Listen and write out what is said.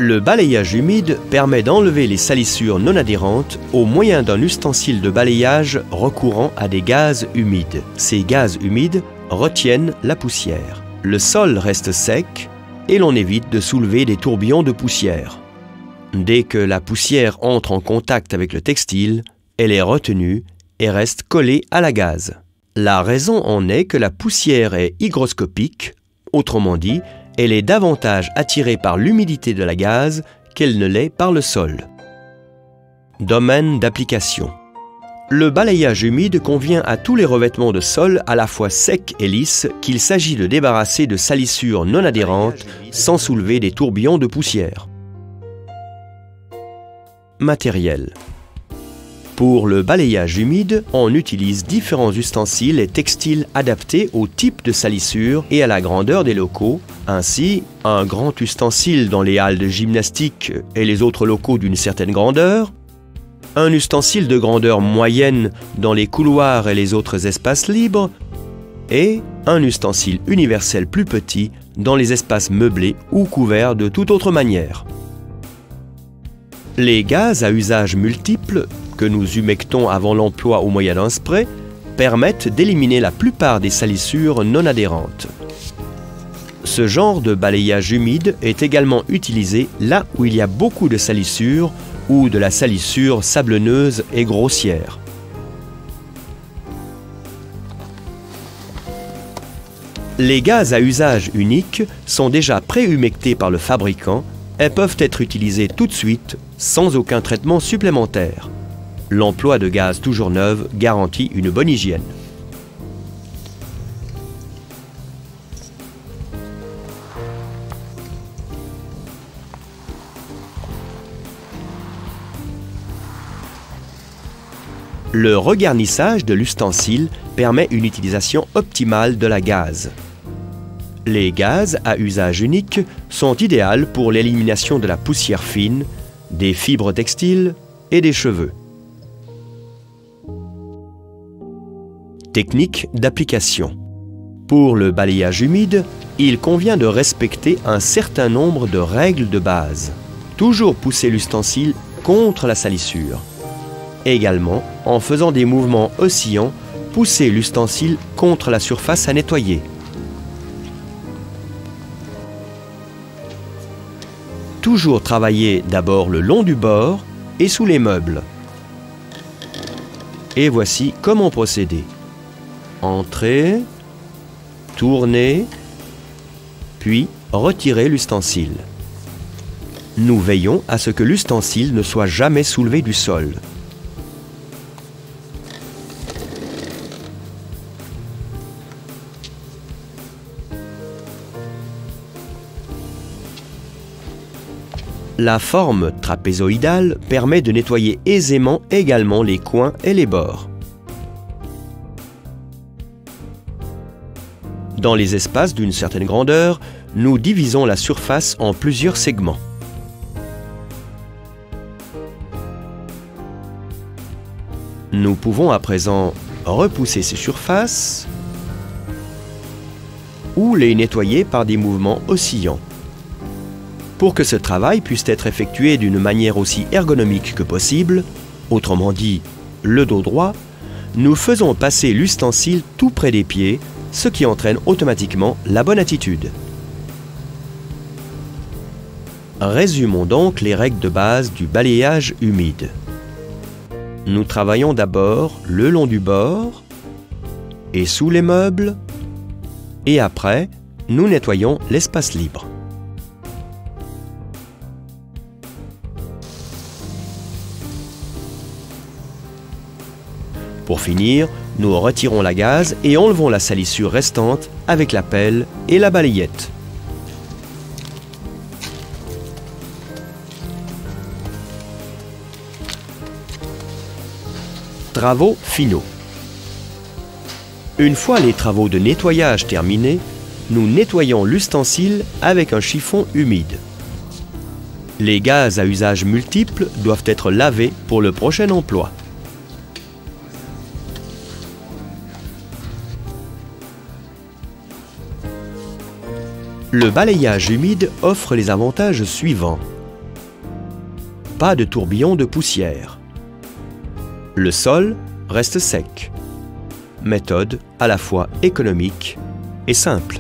Le balayage humide permet d'enlever les salissures non adhérentes au moyen d'un ustensile de balayage recourant à des gaz humides. Ces gaz humides retiennent la poussière. Le sol reste sec et l'on évite de soulever des tourbillons de poussière. Dès que la poussière entre en contact avec le textile, elle est retenue et reste collée à la gaze. La raison en est que la poussière est hygroscopique, autrement dit, elle est davantage attirée par l'humidité de la gaze qu'elle ne l'est par le sol. Domaine d'application. Le balayage humide convient à tous les revêtements de sol à la fois secs et lisses qu'il s'agit de débarrasser de salissures non adhérentes sans soulever des tourbillons de poussière. Matériel. Pour le balayage humide, on utilise différents ustensiles et textiles adaptés au type de salissure et à la grandeur des locaux. Ainsi, un grand ustensile dans les halles de gymnastique et les autres locaux d'une certaine grandeur, un ustensile de grandeur moyenne dans les couloirs et les autres espaces libres, et un ustensile universel plus petit dans les espaces meublés ou couverts de toute autre manière. Les gaz à usage multiple que nous humectons avant l'emploi au moyen d'un spray permettent d'éliminer la plupart des salissures non adhérentes. Ce genre de balayage humide est également utilisé là où il y a beaucoup de salissures ou de la salissure sablonneuse et grossière. Les gaz à usage unique sont déjà pré-humectés par le fabricant et peuvent être utilisés tout de suite sans aucun traitement supplémentaire. L'emploi de gaz toujours neufs garantit une bonne hygiène. Le regarnissage de l'ustensile permet une utilisation optimale de la gaze. Les gazes à usage unique sont idéaux pour l'élimination de la poussière fine, des fibres textiles et des cheveux. Technique d'application. Pour le balayage humide, il convient de respecter un certain nombre de règles de base. Toujours pousser l'ustensile contre la salissure. Également, en faisant des mouvements oscillants, pousser l'ustensile contre la surface à nettoyer. Toujours travailler d'abord le long du bord et sous les meubles. Et voici comment procéder. Entrer, tourner, puis retirer l'ustensile. Nous veillons à ce que l'ustensile ne soit jamais soulevé du sol. La forme trapézoïdale permet de nettoyer aisément également les coins et les bords. Dans les espaces d'une certaine grandeur, nous divisons la surface en plusieurs segments. Nous pouvons à présent repousser ces surfaces ou les nettoyer par des mouvements oscillants. Pour que ce travail puisse être effectué d'une manière aussi ergonomique que possible, autrement dit, le dos droit, nous faisons passer l'ustensile tout près des pieds, ce qui entraîne automatiquement la bonne attitude. Résumons donc les règles de base du balayage humide. Nous travaillons d'abord le long du bord et sous les meubles, et après, nous nettoyons l'espace libre. Pour finir, nous retirons la gaze et enlevons la salissure restante avec la pelle et la balayette. Travaux finaux. Une fois les travaux de nettoyage terminés, nous nettoyons l'ustensile avec un chiffon humide. Les gazes à usage multiple doivent être lavés pour le prochain emploi. Le balayage humide offre les avantages suivants. pas de tourbillon de poussière. Le sol reste sec. Méthode à la fois économique et simple.